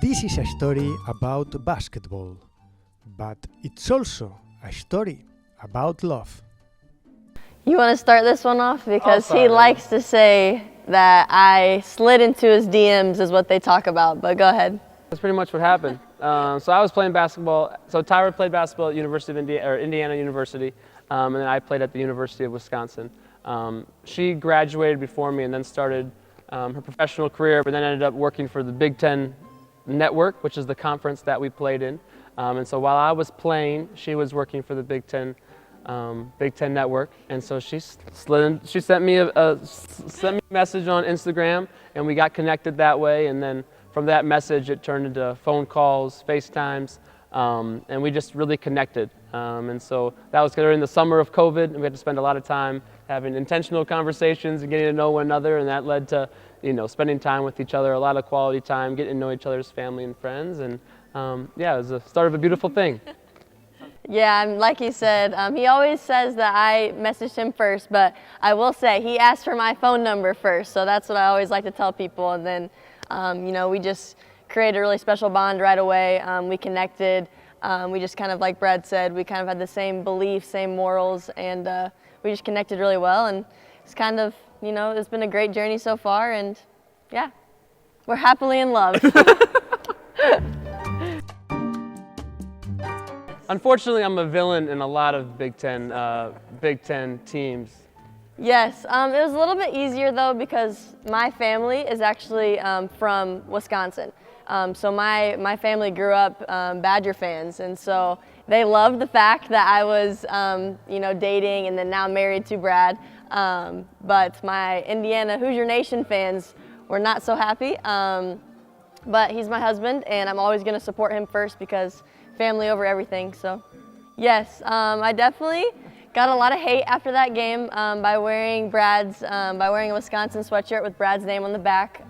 This is a story about basketball, but it's also a story about love. You want to start this one off? Because he likes to say that I slid into his DMs is what they talk about, but go ahead. That's pretty much what happened. So I was playing basketball. So Tyra played basketball at Indiana University, and then I played at the University of Wisconsin. She graduated before me and then started her professional career, but then ended up working for the Big Ten Network, which is the conference that we played in. And so while I was playing, she was working for the Big Ten Network, and so she sent me a message on Instagram, and we got connected that way. And then from that message, it turned into phone calls, FaceTimes, and we just really connected. And so that was during the summer of COVID, and we had to spend a lot of time having intentional conversations and getting to know one another, and that led to, spending time with each other, a lot of quality time, getting to know each other's family and friends, and yeah, it was the start of a beautiful thing. Yeah, like he said, he always says that I messaged him first, but I will say he asked for my phone number first, so that's what I always like to tell people. And then, we just created a really special bond right away. We connected. We just kind of, like Brad said, we kind of had the same beliefs, same morals, and we just connected really well. And it's kind of, it's been a great journey so far, and yeah, we're happily in love. Unfortunately, I'm a villain in a lot of Big Ten teams. Yes, it was a little bit easier though because my family is actually from Wisconsin. So my family grew up Badger fans, and so they loved the fact that I was dating and then now married to Brad. But my Indiana Hoosier Nation fans were not so happy. But he's my husband, and I'm always going to support him first because family over everything. So yes, I definitely got a lot of hate after that game by wearing a Wisconsin sweatshirt with Brad's name on the back.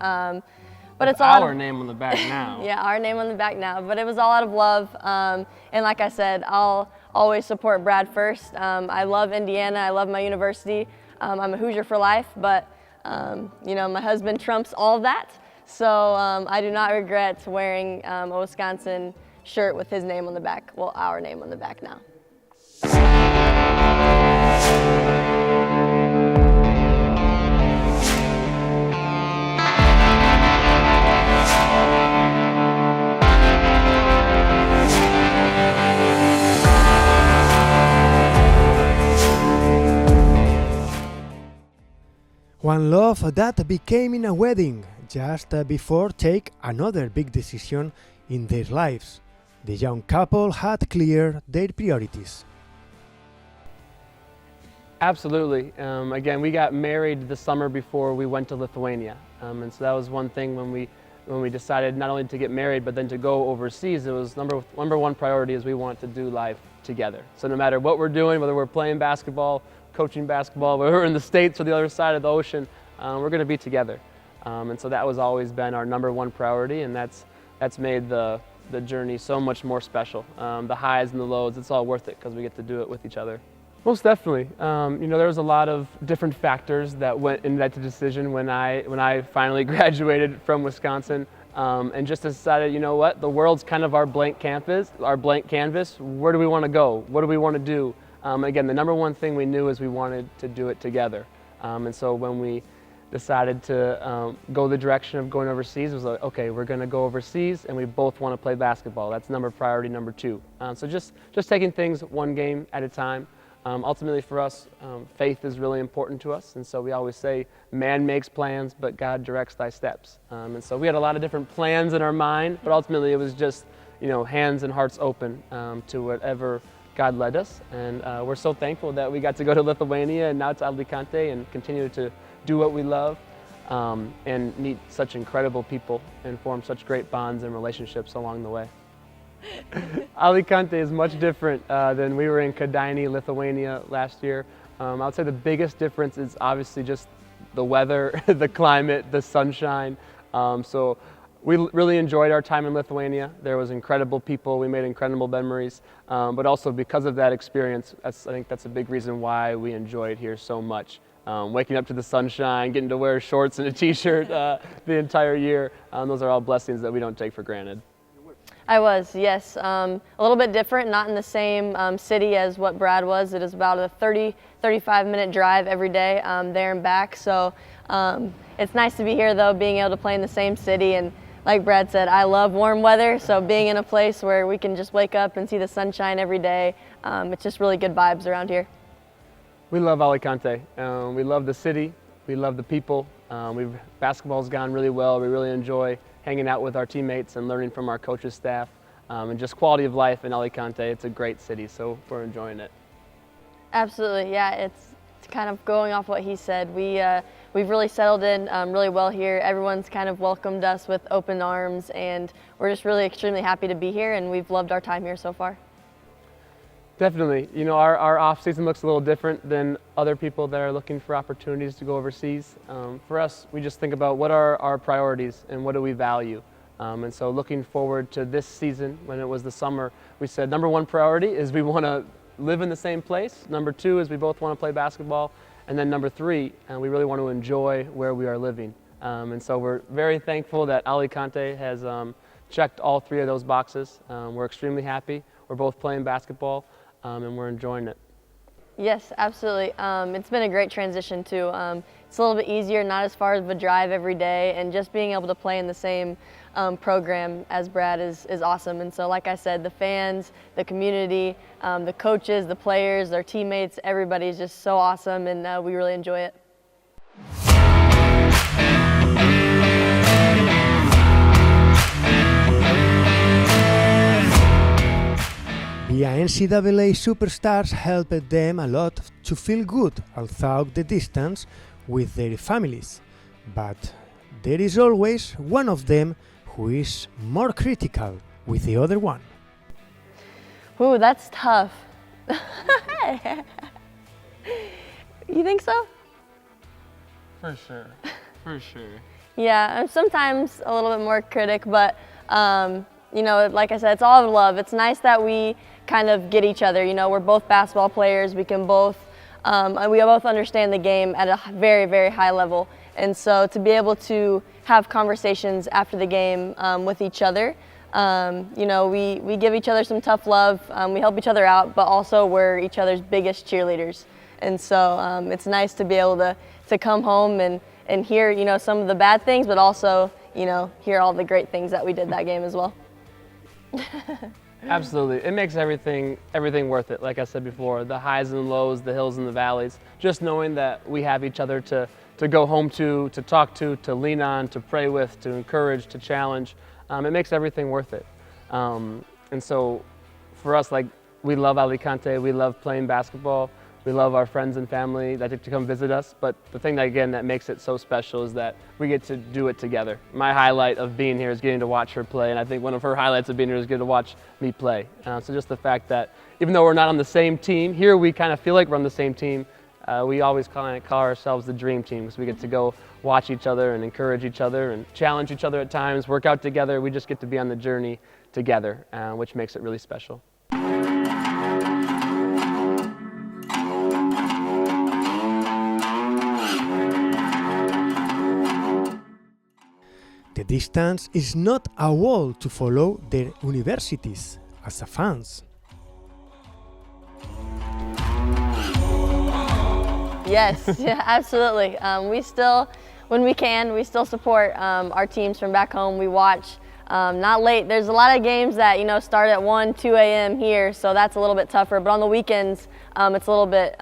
But it's our name on the back now. Yeah, our name on the back now. But it was all out of love, and like I said, I'll always support Brad first. I love Indiana. I love my university. I'm a Hoosier for life, but my husband trumps all of that. So I do not regret wearing a Wisconsin shirt with his name on the back. Well, our name on the back now. One love that became in a wedding just before take another big decision in their lives. The young couple had cleared their priorities. Absolutely. Again, we got married the summer before we went to Lithuania, and so that was one thing when we decided not only to get married but then to go overseas. It was number one priority is we want to do life together. So no matter what we're doing, whether we're playing basketball, coaching basketball, whether we're in the States or the other side of the ocean, we're going to be together. And so that was always been our number one priority, and that's made the journey so much more special. The highs and the lows, it's all worth it because we get to do it with each other. Most definitely. There was a lot of different factors that went into that decision when I finally graduated from Wisconsin, and just decided, the world's kind of our blank canvas. Where do we want to go? What do we want to do? Again, the number one thing we knew is we wanted to do it together. And so when we decided to go the direction of going overseas, it was like, okay, we're going to go overseas, and we both want to play basketball. That's priority number two. So just taking things one game at a time. Ultimately for us, faith is really important to us, and so we always say, man makes plans, but God directs thy steps. And so we had a lot of different plans in our mind, but ultimately it was just, hands and hearts open to whatever God led us. And we're so thankful that we got to go to Lithuania and now to Alicante and continue to do what we love, and meet such incredible people and form such great bonds and relationships along the way. Alicante is much different than we were in Kėdainiai, Lithuania last year. I would say the biggest difference is obviously just the weather, the climate, the sunshine. So we really enjoyed our time in Lithuania. There was incredible people, we made incredible memories, but also because of that experience, I think that's a big reason why we enjoyed here so much. Waking up to the sunshine, getting to wear shorts and a t-shirt the entire year. Those are all blessings that we don't take for granted. I was, yes. A little bit different, not in the same city as what Brad was. It is about a 35-minute drive every day there and back. So it's nice to be here, though, being able to play in the same city. And like Brad said, I love warm weather, so being in a place where we can just wake up and see the sunshine every day, it's just really good vibes around here. We love Alicante. We love the city. We love the people. Basketball's gone really well. We really enjoy hanging out with our teammates and learning from our coaches, staff, and just quality of life in Alicante. It's a great city, so we're enjoying it. Absolutely, yeah. It's kind of going off what he said. We've really settled in really well here. Everyone's kind of welcomed us with open arms, and we're just really extremely happy to be here, and we've loved our time here so far. Definitely. You know, our off season looks a little different than other people that are looking for opportunities to go overseas. For us, we just think about what are our priorities and what do we value. And so looking forward to this season, when it was the summer, we said number one priority is we want to live in the same place. Number two is we both want to play basketball. And then number three, we really want to enjoy where we are living. And so we're very thankful that Alicante has checked all three of those boxes. We're extremely happy. We're both playing basketball. And we're enjoying it. Yes, absolutely. It's been a great transition too. It's a little bit easier, not as far of a drive every day, and just being able to play in the same program as Brad is awesome. And so, like I said, the fans, the community, the coaches, the players, their teammates, everybody's just so awesome, and we really enjoy it. The NCAA superstars helped them a lot to feel good although the distance with their families. But there is always one of them who is more critical with the other one. Ooh, that's tough. You think so? For sure. For sure. Yeah, I'm sometimes a little bit more critic, but you know, like I said, it's all love. It's nice that we kind of get each other. You know, we're both basketball players. We can both, we both understand the game at a very, very high level. And so to be able to have conversations after the game with each other, you know, we give each other some tough love. We help each other out, but also we're each other's biggest cheerleaders. And so it's nice to be able to come home and hear, you know, some of the bad things, but also, you know, hear all the great things that we did that game as well. Absolutely. It makes everything worth it. Like I said before, the highs and lows, the hills and the valleys, just knowing that we have each other to go home to talk to lean on, to pray with, to encourage, to challenge, it makes everything worth it. And so for us, like, we love Alicante, we love playing basketball, we love our friends and family that get to come visit us, but the thing that, again, that makes it so special is that we get to do it together. My highlight of being here is getting to watch her play, and I think one of her highlights of being here is getting to watch me play. So just the fact that even though we're not on the same team, here we kind of feel like we're on the same team. We always call ourselves the dream team because we get to go watch each other and encourage each other and challenge each other at times, work out together. We just get to be on the journey together, which makes it really special. The distance is not a wall to follow their universities as a fans. Yes, yeah, absolutely. We still, when we can, we still support our teams from back home. We watch, not late. There's a lot of games that, you know, start at 1, 2 a.m. here, so that's a little bit tougher. But on the weekends, it's a little bit,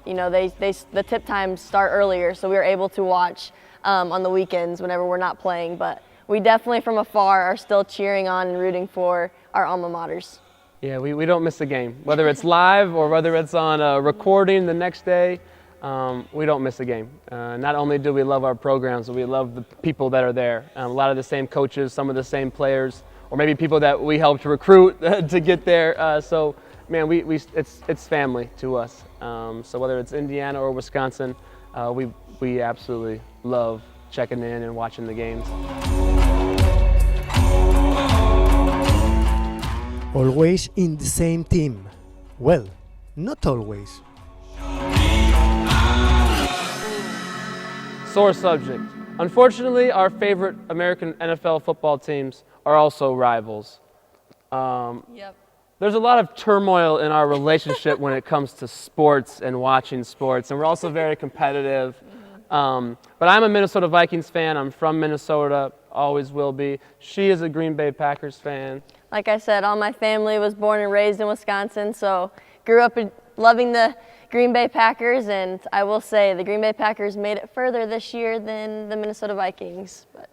you know, the tip times start earlier, so we were able to watch on the weekends whenever we're not playing. But we definitely from afar are still cheering on and rooting for our alma maters. Yeah, we don't miss a game. Whether it's live or whether it's on a recording the next day, we don't miss a game. Not only do we love our programs, but we love the people that are there. A lot of the same coaches, some of the same players, or maybe people that we helped recruit to get there. So, man, it's family to us. So whether it's Indiana or Wisconsin, we absolutely love checking in and watching the games. Always in the same team. Well, not always. sore subject. Unfortunately, our favorite American NFL football teams are also rivals. Yep. There's a lot of turmoil in our relationship when it comes to sports and watching sports, and we're also very competitive. But I'm a Minnesota Vikings fan. I'm from Minnesota, always will be. She is a Green Bay Packers fan. Like I said, all my family was born and raised in Wisconsin, so grew up loving the Green Bay Packers, and I will say the Green Bay Packers made it further this year than the Minnesota Vikings. But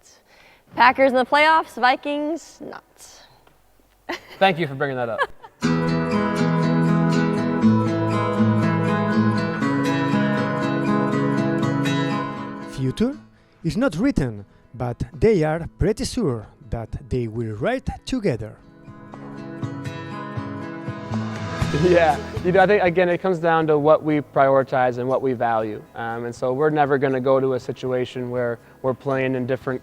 Packers in the playoffs, Vikings not. Thank you for bringing that up. Future is not written, but they are pretty sure that they will write together. Yeah, I think again it comes down to what we prioritize and what we value, and so we're never going to go to a situation where we're playing in different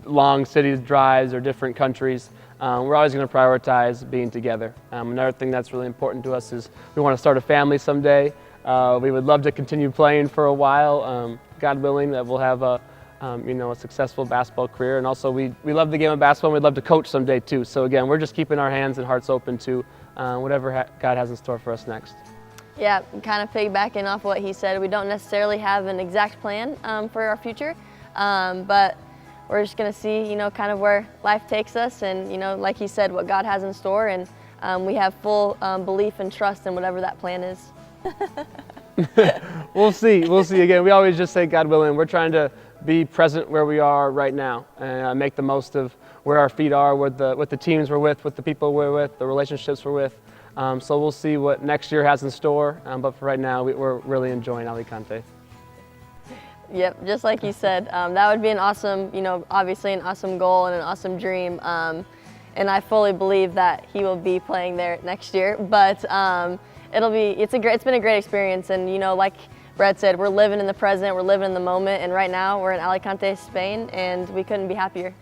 long city drives or different countries. We're always going to prioritize being together. Another thing that's really important to us is we want to start a family someday. We would love to continue playing for a while. God willing, that we'll have a successful basketball career, and also we love the game of basketball and we'd love to coach someday too. So again, we're just keeping our hands and hearts open to whatever God has in store for us next. Yeah, kind of piggybacking off what he said, we don't necessarily have an exact plan for our future, but we're just going to see, kind of where life takes us, and like he said, what God has in store, and we have full belief and trust in whatever that plan is. We'll see. Again, we always just say, God willing, we're trying to be present where we are right now and make the most of where our feet are, with the teams we're with the people we're with, the relationships we're with. So we'll see what next year has in store, but for right now, we're really enjoying Alicante. Yep, just like you said, that would be an awesome, obviously an awesome goal and an awesome dream. And I fully believe that he will be playing there next year. But it's been a great experience, and like Brett said, we're living in the present, we're living in the moment, and right now we're in Alicante, Spain, and we couldn't be happier.